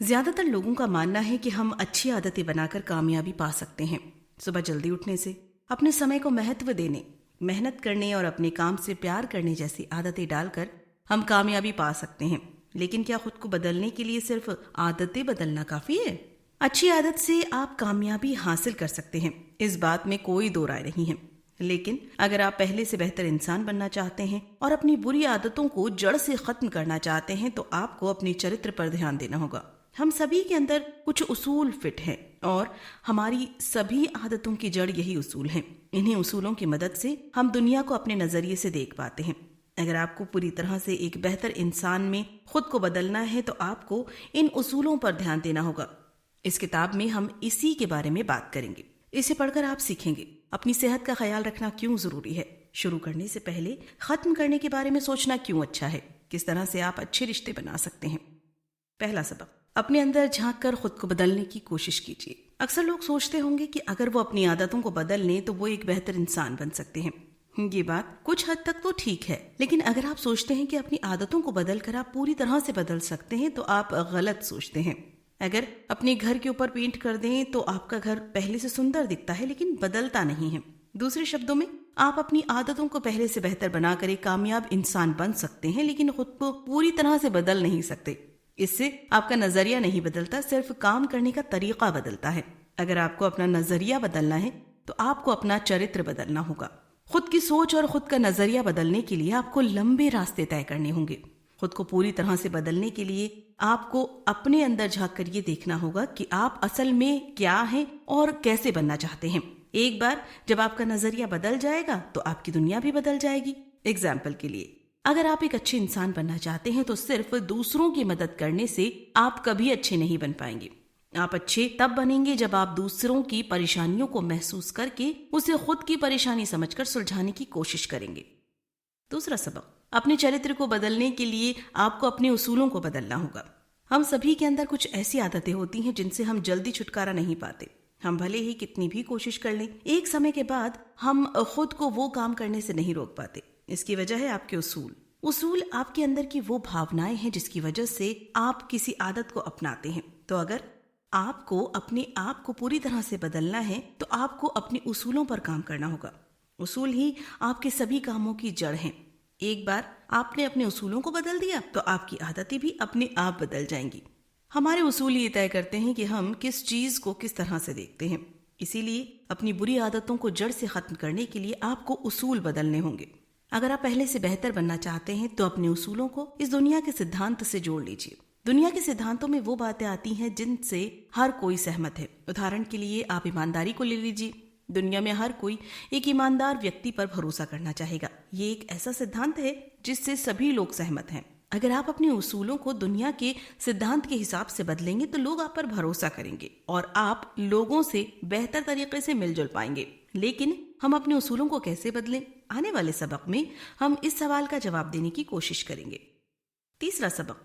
ज्यादातर लोगों का मानना है कि हम अच्छी आदतें बनाकर कामयाबी पा सकते हैं। सुबह जल्दी उठने से, अपने समय को महत्व देने, मेहनत करने और अपने काम से प्यार करने जैसी आदतें डालकर हम कामयाबी पा सकते हैं। लेकिन क्या खुद को बदलने के लिए सिर्फ आदतें बदलना काफी है? अच्छी आदत से आप कामयाबी हासिल कर सकते हैं, इस बात में कोई दो राय नहीं है। लेकिन अगर आप पहले से बेहतर इंसान बनना चाहते हैं और अपनी बुरी आदतों को जड़ से खत्म करना चाहते हैं तो आपको अपने चरित्र पर ध्यान देना होगा। हम सभी के अंदर कुछ उसूल फिट हैं और हमारी सभी आदतों की जड़ यही उसूल हैं। इन्हीं उसूलों की मदद से हम दुनिया को अपने नजरिए से देख पाते हैं। अगर आपको पूरी तरह से एक बेहतर इंसान में खुद को बदलना है तो आपको इन उसूलों पर ध्यान देना होगा। इस किताब में हम इसी के बारे में बात करेंगे। इसे पढ़कर आप सीखेंगे अपनी सेहत का ख्याल रखना क्यों जरूरी है, शुरू करने से पहले खत्म करने के बारे में सोचना क्यों अच्छा है, किस तरह से आप अच्छे रिश्ते बना सकते हैं। पहला सबक, अपने अंदर झांक कर खुद को बदलने की कोशिश कीजिए। अक्सर लोग सोचते होंगे कि अगर वो अपनी आदतों को बदल लें तो वो एक बेहतर इंसान बन सकते हैं। ये बात कुछ हद तक तो ठीक है, लेकिन अगर आप सोचते हैं कि अपनी आदतों को बदल कर आप पूरी तरह से बदल सकते हैं तो आप गलत सोचते हैं। अगर अपने घर के ऊपर पेंट कर दें तो आपका घर पहले से सुंदर दिखता है लेकिन बदलता नहीं है। दूसरे शब्दों में, आप अपनी आदतों को पहले से बेहतर बनाकर एक कामयाब इंसान बन सकते हैं लेकिन खुद को पूरी तरह से बदल नहीं सकते। इससे आपका नजरिया नहीं बदलता, सिर्फ काम करने का तरीका बदलता है। अगर आपको अपना नजरिया बदलना है तो आपको अपना चरित्र बदलना होगा। खुद की सोच और खुद का नजरिया बदलने के लिए आपको लंबे रास्ते तय करने होंगे। खुद को पूरी तरह से बदलने के लिए आपको अपने अंदर झांक कर ये देखना होगा कि आप असल में क्या हैं और कैसे बनना चाहते हैं। एक बार जब आपका नजरिया बदल जाएगा तो आपकी दुनिया भी बदल जाएगी। एग्जाम्पल के लिए, अगर आप एक अच्छे इंसान बनना चाहते हैं तो सिर्फ दूसरों की मदद करने से आप कभी अच्छे नहीं बन पाएंगे। आप अच्छे तब बनेंगे जब आप दूसरों की परेशानियों को महसूस करके उसे खुद की परेशानी समझकर सुलझाने की कोशिश करेंगे। दूसरा सबक, अपने चरित्र को बदलने के लिए आपको अपने उसूलों को बदलना होगा। हम सभी के अंदर कुछ ऐसी आदतें होती हैं जिनसे हम जल्दी छुटकारा नहीं पाते। हम भले ही कितनी भी कोशिश कर लें, एक समय के बाद हम खुद को वो काम करने से नहीं रोक पाते। इसकी वजह है आपके उसूल। उसूल आपके अंदर की वो भावनाएं हैं जिसकी वजह से आप किसी आदत को अपनाते हैं। तो अगर आपको अपने आप को पूरी तरह से बदलना है तो आपको अपने उसूलों पर काम करना होगा। उसूल ही आपके सभी कामों की जड़ हैं। एक बार आपने अपने उसूलों को बदल दिया तो आपकी आदतें भी अपने आप बदल जाएंगी। हमारे उसूल ये तय करते हैं कि हम किस चीज को किस तरह से देखते हैं। इसीलिए अपनी बुरी आदतों को जड़ से खत्म करने के लिए आपको उसूल बदलने होंगे। अगर आप पहले से बेहतर बनना चाहते हैं तो अपने उसूलों को इस दुनिया के सिद्धांत से जोड़ लीजिए। दुनिया के सिद्धांतों में वो बातें आती हैं जिनसे हर कोई सहमत है। उदाहरण के लिए आप ईमानदारी को ले लीजिए। दुनिया में हर कोई एक ईमानदार व्यक्ति पर भरोसा करना चाहेगा। ये एक ऐसा सिद्धांत है जिससे सभी लोग सहमत हैं। अगर आप अपने उसूलों को दुनिया के सिद्धांत के हिसाब से बदलेंगे तो लोग आप पर भरोसा करेंगे और आप लोगों से बेहतर तरीके से मिलजुल पाएंगे। लेकिन हम अपने उसूलों को कैसे बदलें? आने वाले सबक में हम इस सवाल का जवाब देने की कोशिश करेंगे। तीसरा सबक,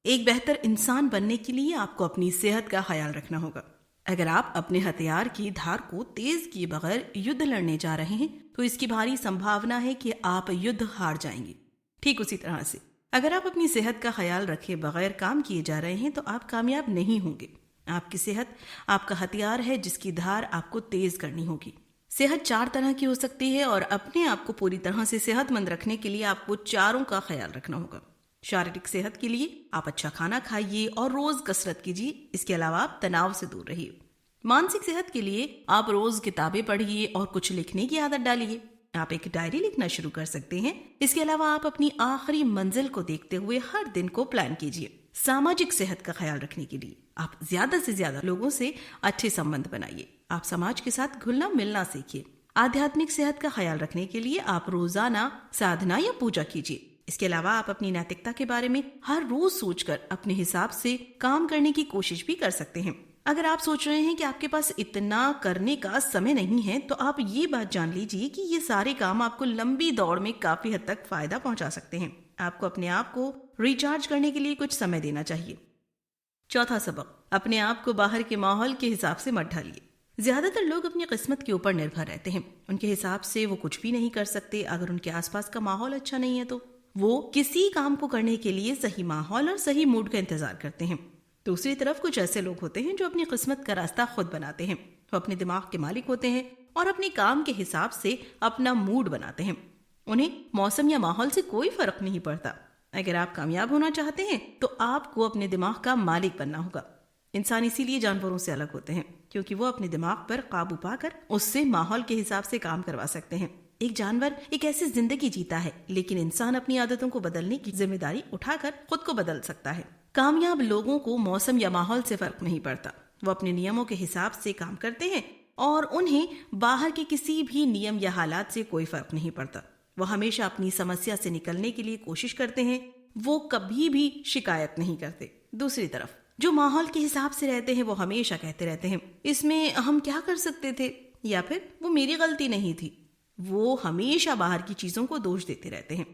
एक बेहतर इंसान बनने के लिए आपको अपनी सेहत का ख्याल रखना होगा। अगर आप अपने हथियार की धार को तेज किए बगैर युद्ध लड़ने जा रहे हैं तो इसकी भारी संभावना है कि आप युद्ध हार जाएंगे। ठीक उसी तरह से अगर आप अपनी सेहत का ख्याल रखे बगैर काम किए जा रहे हैं तो आप कामयाब नहीं होंगे। आपकी सेहत आपका हथियार है जिसकी धार आपको तेज करनी होगी। सेहत 4 तरह की हो सकती है और अपने आप को पूरी तरह से सेहतमंद रखने के लिए आपको चारों का ख्याल रखना होगा। शारीरिक सेहत के लिए आप अच्छा खाना खाइए और रोज कसरत कीजिए। इसके अलावा आप तनाव से दूर रहिए। मानसिक सेहत के लिए आप रोज किताबें पढ़िए और कुछ लिखने की आदत डालिए। आप एक डायरी लिखना शुरू कर सकते हैं। इसके अलावा आप अपनी आखिरी मंजिल को देखते हुए हर दिन को प्लान कीजिए। सामाजिक सेहत का ख्याल रखने के लिए आप ज्यादा से ज्यादा लोगों से अच्छे संबंध बनाइए। आप समाज के साथ घुलना मिलना सीखिए। आध्यात्मिक सेहत का ख्याल रखने के लिए आप रोजाना साधना या पूजा कीजिए। इसके अलावा आप अपनी नैतिकता के बारे में हर रोज सोचकर अपने हिसाब से काम करने की कोशिश भी कर सकते हैं। अगर आप सोच रहे हैं कि आपके पास इतना करने का समय नहीं है तो आप ये बात जान लीजिए कि ये सारे काम आपको लंबी दौड़ में काफी हद तक फायदा पहुंचा सकते हैं। आपको अपने आप को रिचार्ज करने के लिए कुछ समय देना चाहिए। चौथा सबक, अपने आप को बाहर के माहौल के हिसाब से मत ढालिए। ज्यादातर लोग अपनी किस्मत के ऊपर निर्भर रहते हैं। उनके हिसाब से वो कुछ भी नहीं कर सकते। अगर उनके आसपास का माहौल अच्छा नहीं है तो वो किसी काम को करने के लिए सही माहौल और सही मूड का इंतजार करते हैं। दूसरी तरफ कुछ ऐसे लोग होते हैं जो अपनी किस्मत का रास्ता खुद बनाते हैं। वो अपने दिमाग के मालिक होते हैं और अपने काम के हिसाब से अपना मूड बनाते हैं। उन्हें मौसम या माहौल से कोई फर्क नहीं पड़ता। अगर आप कामयाब होना चाहते हैं तो आपको अपने दिमाग का मालिक बनना होगा। इंसान इसीलिए जानवरों से अलग होते हैं क्योंकि वो अपने दिमाग पर काबू पाकर उससे माहौल के हिसाब से काम करवा सकते हैं। एक जानवर एक ऐसी जिंदगी जीता है, लेकिन इंसान अपनी आदतों को बदलने की जिम्मेदारी उठाकर खुद को बदल सकता है। कामयाब लोगों को मौसम या माहौल से फर्क नहीं पड़ता। वो अपने नियमों के हिसाब से काम करते हैं और उन्हें बाहर के किसी भी नियम या हालात से कोई फर्क नहीं पड़ता। वो हमेशा अपनी समस्या से निकलने के लिए कोशिश करते हैं। वो कभी भी शिकायत नहीं करते। दूसरी तरफ जो माहौल के हिसाब से रहते हैं वो हमेशा कहते रहते हैं इसमें हम क्या कर सकते थे, या फिर वो मेरी गलती नहीं थी। वो हमेशा बाहर की चीजों को दोष देते रहते हैं।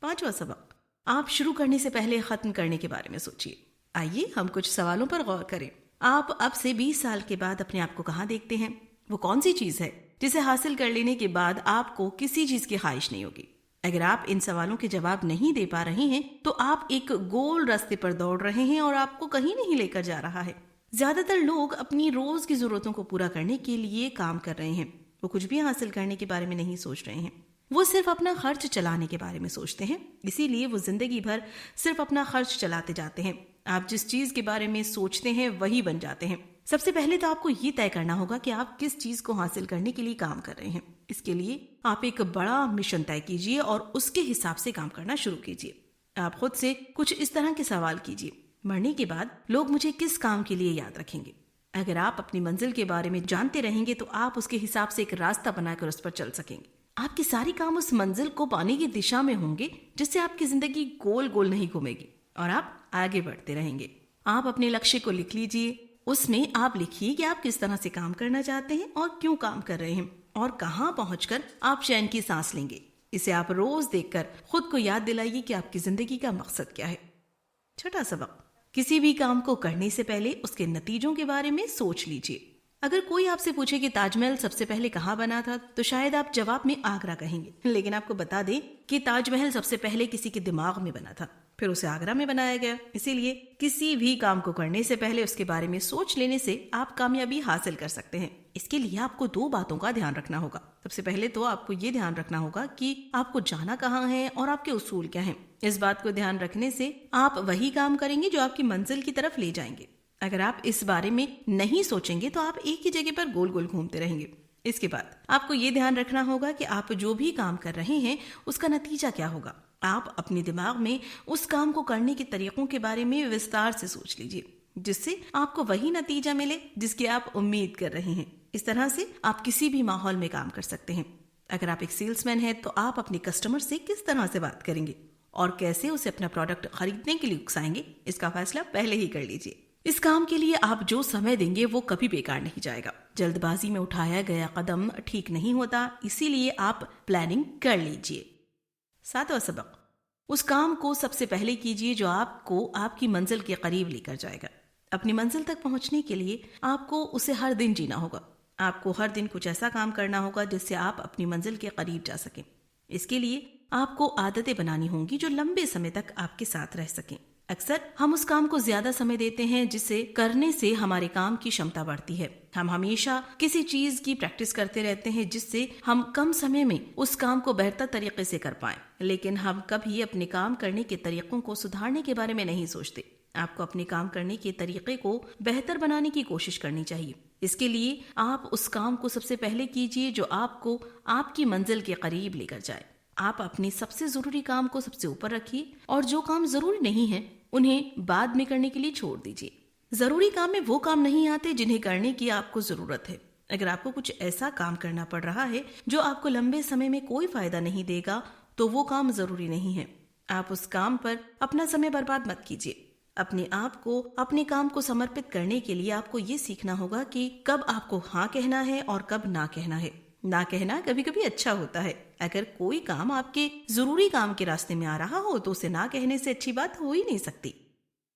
5वां सबक, आप शुरू करने से पहले खत्म करने के बारे में सोचिए। आइए हम कुछ सवालों पर गौर करें। आप अब से 20 साल के बाद अपने आप को कहाँ देखते हैं? वो कौन सी चीज है जिसे हासिल कर लेने के बाद आपको किसी चीज की ख्वाहिश नहीं होगी? अगर आप इन सवालों के जवाब नहीं दे पा रहे हैं तो आप एक गोल रास्ते पर दौड़ रहे हैं और आपको कहीं नहीं लेकर जा रहा है। ज्यादातर लोग अपनी रोज की जरूरतों को पूरा करने के लिए काम कर रहे हैं। वो कुछ भी हासिल करने के बारे में नहीं सोच रहे हैं। वो सिर्फ अपना खर्च चलाने के बारे में सोचते हैं। इसीलिए वो जिंदगी भर सिर्फ अपना खर्च चलाते जाते हैं। आप जिस चीज के बारे में सोचते हैं वही बन जाते हैं। सबसे पहले तो आपको ये तय करना होगा कि आप किस चीज को हासिल करने के लिए काम कर रहे हैं। इसके लिए आप एक बड़ा मिशन तय कीजिए और उसके हिसाब से काम करना शुरू कीजिए। आप खुद से कुछ इस तरह के सवाल कीजिए, मरने के बाद लोग मुझे किस काम के लिए याद रखेंगे? अगर आप अपनी मंजिल के बारे में जानते रहेंगे तो आप उसके हिसाब से एक रास्ता बनाकर उस पर चल सकेंगे। आपके सारे काम उस मंजिल को पाने की दिशा में होंगे जिससे आपकी जिंदगी गोल गोल नहीं घूमेगी और आप आगे बढ़ते रहेंगे। आप अपने लक्ष्य को लिख लीजिए। उसमें आप लिखिए कि आप किस तरह से काम करना चाहते हैं और क्यों काम कर रहे हैं और कहाँ पहुंचकर आप चैन की सांस लेंगे। इसे आप रोज देखकर खुद को याद दिलाइए कि आपकी जिंदगी का मकसद क्या है। 6वां सबक, किसी भी काम को करने से पहले उसके नतीजों के बारे में सोच लीजिए। अगर कोई आपसे पूछे कि ताजमहल सबसे पहले कहाँ बना था तो शायद आप जवाब में आगरा कहेंगे, लेकिन आपको बता दें कि ताजमहल सबसे पहले किसी के दिमाग में बना था, फिर उसे आगरा में बनाया गया। इसीलिए किसी भी काम को करने से पहले उसके बारे में सोच लेने से आप कामयाबी हासिल कर सकते हैं। इसके लिए आपको 2 बातों का ध्यान रखना होगा। सबसे पहले तो आपको ये ध्यान रखना होगा कि आपको जाना कहाँ है और आपके उसूल क्या हैं। इस बात को ध्यान रखने से आप वही काम करेंगे जो आपकी मंजिल की तरफ ले जाएंगे। अगर आप इस बारे में नहीं सोचेंगे तो आप एक ही जगह पर गोल गोल घूमते रहेंगे। इसके बाद आपको ये ध्यान रखना होगा कि आप जो भी काम कर रहे हैं उसका नतीजा क्या होगा। आप अपने दिमाग में उस काम को करने के तरीकों के बारे में विस्तार से सोच लीजिए जिससे आपको वही नतीजा मिले जिसकी आप उम्मीद कर रहे हैं। इस तरह से आप किसी भी माहौल में काम कर सकते हैं। अगर आप एक सेल्समैन हैं तो आप अपने कस्टमर से किस तरह से बात करेंगे और कैसे उसे अपना प्रोडक्ट खरीदने के लिए उकसाएंगे, इसका फैसला पहले ही कर लीजिए। इस काम के लिए आप जो समय देंगे वो कभी बेकार नहीं जाएगा। जल्दबाजी में उठाया गया कदम ठीक नहीं होता, इसीलिए आप प्लानिंग कर लीजिए। 7वां सबक, उस काम को सबसे पहले कीजिए जो आपको आपकी मंजिल के करीब लेकर जाएगा। अपनी मंजिल तक पहुंचने के लिए आपको उसे हर दिन जीना होगा। आपको हर दिन कुछ ऐसा काम करना होगा जिससे आप अपनी मंजिल के करीब जा सकें। इसके लिए आपको आदतें बनानी होंगी जो लंबे समय तक आपके साथ रह सकें। अक्सर हम उस काम को ज्यादा समय देते हैं जिसे करने से हमारे काम की क्षमता बढ़ती है। हम हमेशा किसी चीज की प्रैक्टिस करते रहते हैं जिससे हम कम समय में उस काम को बेहतर तरीके से कर पाएं, लेकिन हम कभी अपने काम करने के तरीकों को सुधारने के बारे में नहीं सोचते। आपको अपने काम करने के तरीके को बेहतर बनाने की कोशिश करनी चाहिए। इसके लिए आप उस काम को सबसे पहले कीजिए जो आपको आपकी मंजिल के करीब लेकर जाए। आप अपने सबसे जरूरी काम को सबसे ऊपर रखिए और जो काम जरूरी नहीं है उन्हें बाद में करने के लिए छोड़ दीजिए। जरूरी काम में वो काम नहीं आते जिन्हें करने की आपको जरूरत है। अगर आपको कुछ ऐसा काम करना पड़ रहा है जो आपको लंबे समय में कोई फायदा नहीं देगा तो वो काम जरूरी नहीं है। आप उस काम पर अपना समय बर्बाद मत कीजिए। अपने आप को अपने काम को समर्पित करने के लिए आपको ये सीखना होगा कि कब आपको हाँ कहना है और कब ना कहना है। ना कहना कभी कभी अच्छा होता है। अगर कोई काम आपके जरूरी काम के रास्ते में आ रहा हो तो उसे ना कहने से अच्छी बात हो ही नहीं सकती।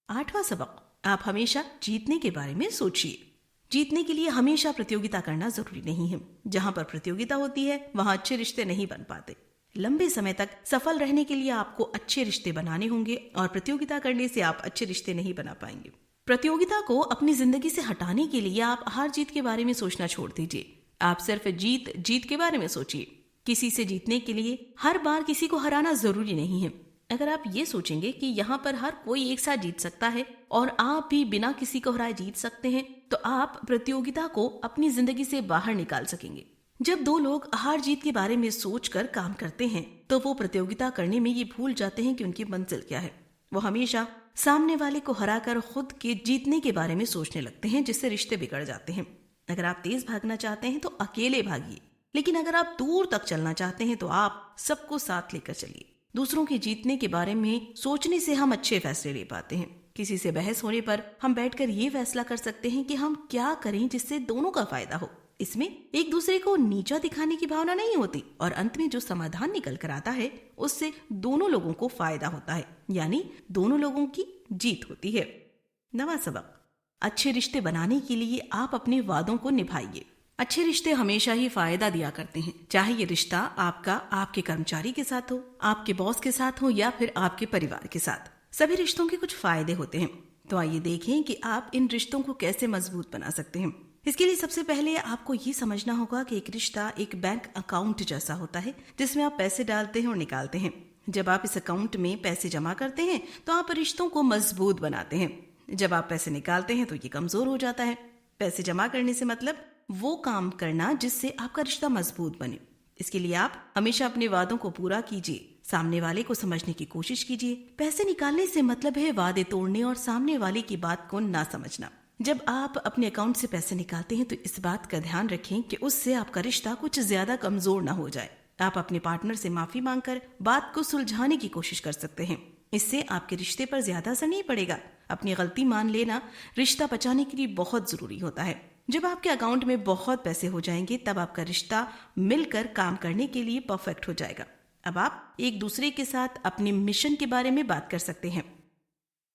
8वां सबक, आप हमेशा जीतने के बारे में सोचिए। जीतने के लिए हमेशा प्रतियोगिता करना जरूरी नहीं है। जहां पर प्रतियोगिता होती है वहां अच्छे रिश्ते नहीं बन पाते। लंबे समय तक सफल रहने के लिए आपको अच्छे रिश्ते बनाने होंगे और प्रतियोगिता करने से आप अच्छे रिश्ते नहीं बना पाएंगे। प्रतियोगिता को अपनी जिंदगी से हटाने के लिए आप हार जीत के बारे में सोचना छोड़ दीजिए। आप सिर्फ जीत जीत के बारे में सोचिए। किसी से जीतने के लिए हर बार किसी को हराना जरूरी नहीं है। अगर आप ये सोचेंगे कि यहाँ पर हर कोई एक साथ जीत सकता है और आप भी बिना किसी को हराए जीत सकते हैं, तो आप प्रतियोगिता को अपनी जिंदगी से बाहर निकाल सकेंगे। जब दो लोग हार जीत के बारे में सोचकर काम करते हैं तो वो प्रतियोगिता करने में ये भूल जाते हैं कि उनकी मंजिल क्या है। वो हमेशा सामने वाले को हराकर खुद के जीतने के बारे में सोचने लगते हैं, जिससे रिश्ते बिगड़ जाते हैं। अगर आप तेज भागना चाहते हैं तो अकेले भागिए, लेकिन अगर आप दूर तक चलना चाहते हैं तो आप सबको साथ लेकर चलिए। दूसरों के जीतने के बारे में सोचने से हम अच्छे फैसले ले पाते हैं। किसी से बहस होने पर हम बैठकर ये फैसला कर सकते हैं कि हम क्या करें जिससे दोनों का फायदा हो। इसमें एक दूसरे को नीचा दिखाने की भावना नहीं होती और अंत में जो समाधान निकल कर आता है उससे दोनों लोगों को फायदा होता है, यानी दोनों लोगों की जीत होती है। नवा सबक, अच्छे रिश्ते बनाने के लिए आप अपने वादों को निभाइए। अच्छे रिश्ते हमेशा ही फायदा दिया करते हैं, चाहे ये रिश्ता आपका आपके कर्मचारी के साथ हो, आपके बॉस के साथ हो या फिर आपके परिवार के साथ। सभी रिश्तों के कुछ फायदे होते हैं। तो आइए देखें कि आप इन रिश्तों को कैसे मजबूत बना सकते हैं। इसके लिए सबसे पहले आपको ये समझना होगा कि एक रिश्ता एक बैंक अकाउंट जैसा होता है, जिसमें आप पैसे डालते हैं और निकालते हैं। जब आप इस अकाउंट में पैसे जमा करते हैं तो आप रिश्तों को मजबूत बनाते हैं। जब आप पैसे निकालते हैं तो ये कमजोर हो जाता है। पैसे जमा करने से मतलब वो काम करना जिससे आपका रिश्ता मजबूत बने। इसके लिए आप हमेशा अपने वादों को पूरा कीजिए, सामने वाले को समझने की कोशिश कीजिए। पैसे निकालने से मतलब है वादे तोड़ने और सामने वाले की बात को ना समझना। जब आप अपने अकाउंट से पैसे निकालते हैं तो इस बात का ध्यान रखें कि उससे आपका रिश्ता कुछ ज्यादा कमजोर ना हो जाए। आप अपने पार्टनर से माफी मांगकर बात को सुलझाने की कोशिश कर सकते हैं। इससे आपके रिश्ते पर ज्यादा असर नहीं पड़ेगा। अपनी गलती मान लेना रिश्ता बचाने के लिए बहुत जरूरी होता है। जब आपके अकाउंट में बहुत पैसे हो जाएंगे तब आपका रिश्ता मिलकर काम करने के लिए परफेक्ट हो जाएगा। अब आप एक दूसरे के साथ अपने मिशन के बारे में बात कर सकते हैं।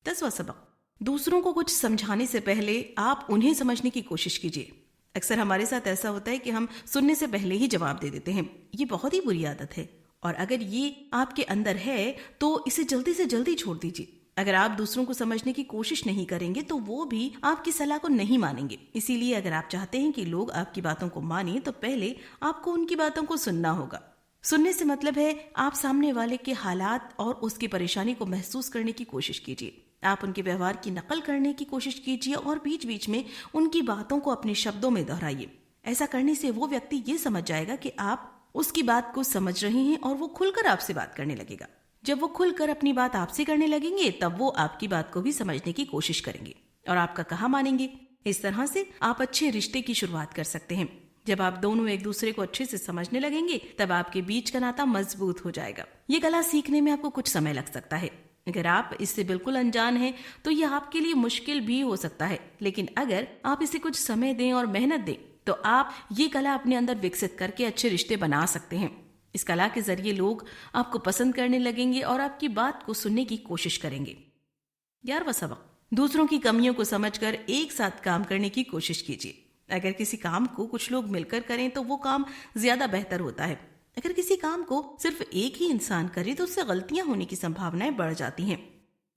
10वां सबक, दूसरों को कुछ समझाने से पहले आप उन्हें समझने की कोशिश कीजिए। अक्सर हमारे साथ ऐसा होता है कि हम सुनने से पहले ही जवाब दे देते हैं। ये बहुत ही बुरी आदत है और अगर ये आपके अंदर है तो इसे जल्दी से जल्दी छोड़ दीजिए। अगर आप दूसरों को समझने की कोशिश नहीं करेंगे तो वो भी आपकी सलाह को नहीं मानेंगे। इसीलिए अगर आप चाहते हैं कि लोग आपकी बातों को मानें तो पहले आपको उनकी बातों को सुनना होगा। सुनने से मतलब है आप सामने वाले के हालात और उसकी परेशानी को महसूस करने की कोशिश कीजिए। आप उनके व्यवहार की नकल करने की कोशिश कीजिए और बीच बीच में उनकी बातों को अपने शब्दों में दोहराइए। ऐसा करने से वो व्यक्ति ये समझ जाएगा कि आप उसकी बात को समझ रहे हैं और वो खुलकर आपसे बात करने लगेगा। जब वो खुलकर अपनी बात आपसे करने लगेंगे तब वो आपकी बात को भी समझने की कोशिश करेंगे और आपका कहा मानेंगे। इस तरह से आप अच्छे रिश्ते की शुरुआत कर सकते हैं। जब आप दोनों एक दूसरे को अच्छे से समझने लगेंगे तब आपके बीच का नाता मजबूत हो जाएगा। ये कला सीखने में आपको कुछ समय लग सकता है। अगर आप इससे बिल्कुल अनजान हैं तो यह आपके लिए मुश्किल भी हो सकता है, लेकिन अगर आप इसे कुछ समय दें और मेहनत दें तो आप ये कला अपने अंदर विकसित करके अच्छे रिश्ते बना सकते हैं। इस कला के जरिए लोग आपको पसंद करने लगेंगे और आपकी बात को सुनने की कोशिश करेंगे। 11वां सबक, दूसरों की कमियों को समझकर एक साथ काम करने की कोशिश कीजिए। अगर किसी काम को कुछ लोग मिलकर करें तो वो काम ज्यादा बेहतर होता है। अगर किसी काम को सिर्फ एक ही इंसान करे तो उससे गलतियां होने की संभावनाएं बढ़ जाती हैं।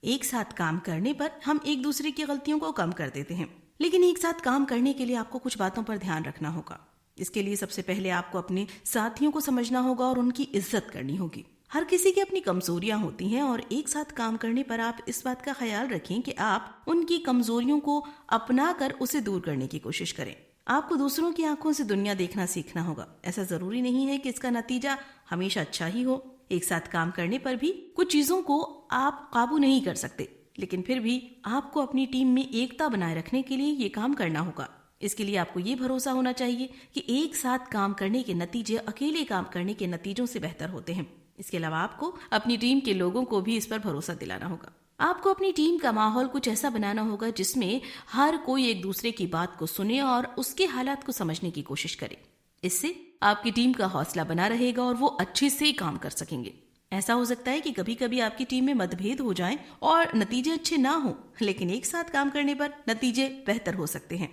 एक साथ काम करने पर हम एक दूसरे की गलतियों को कम कर देते हैं, लेकिन एक साथ काम करने के लिए आपको कुछ बातों पर ध्यान रखना होगा। इसके लिए सबसे पहले आपको अपने साथियों को समझना होगा और उनकी इज्जत करनी होगी। हर किसी की अपनी कमजोरियां होती हैं और एक साथ काम करने पर आप इस बात का ख्याल रखें कि आप उनकी कमजोरियों को अपना कर उसे दूर करने की कोशिश करें। आपको दूसरों की आंखों से दुनिया देखना सीखना होगा। ऐसा जरूरी नहीं है कि इसका नतीजा हमेशा अच्छा ही हो। एक साथ काम करने पर भी कुछ चीजों को आप काबू नहीं कर सकते, लेकिन फिर भी आपको अपनी टीम में एकता बनाए रखने के लिए ये काम करना होगा। इसके लिए आपको ये भरोसा होना चाहिए कि एक साथ काम करने के नतीजे अकेले काम करने के नतीजों से बेहतर होते हैं। इसके अलावा आपको अपनी टीम के लोगों को भी इस पर भरोसा दिलाना होगा। आपको अपनी टीम का माहौल कुछ ऐसा बनाना होगा जिसमें हर कोई एक दूसरे की बात को सुने और उसके हालात को समझने की कोशिश करे। इससे आपकी टीम का हौसला बना रहेगा और वो अच्छे से काम कर सकेंगे। ऐसा हो सकता है कि कभी कभी आपकी टीम में मतभेद हो जाएं और नतीजे अच्छे ना हो, लेकिन एक साथ काम करने पर नतीजे बेहतर हो सकते हैं।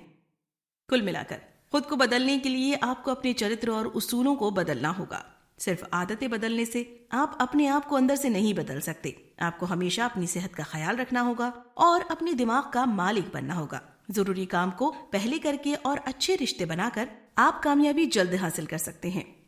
कुल मिलाकर खुद को बदलने के लिए आपको अपने चरित्र और उसूलों को बदलना होगा। सिर्फ आदतें बदलने से आप अपने आप को अंदर से नहीं बदल सकते। आपको हमेशा अपनी सेहत का ख्याल रखना होगा और अपने दिमाग का मालिक बनना होगा। जरूरी काम को पहले करके और अच्छे रिश्ते बनाकर आप कामयाबी जल्द हासिल कर सकते हैं।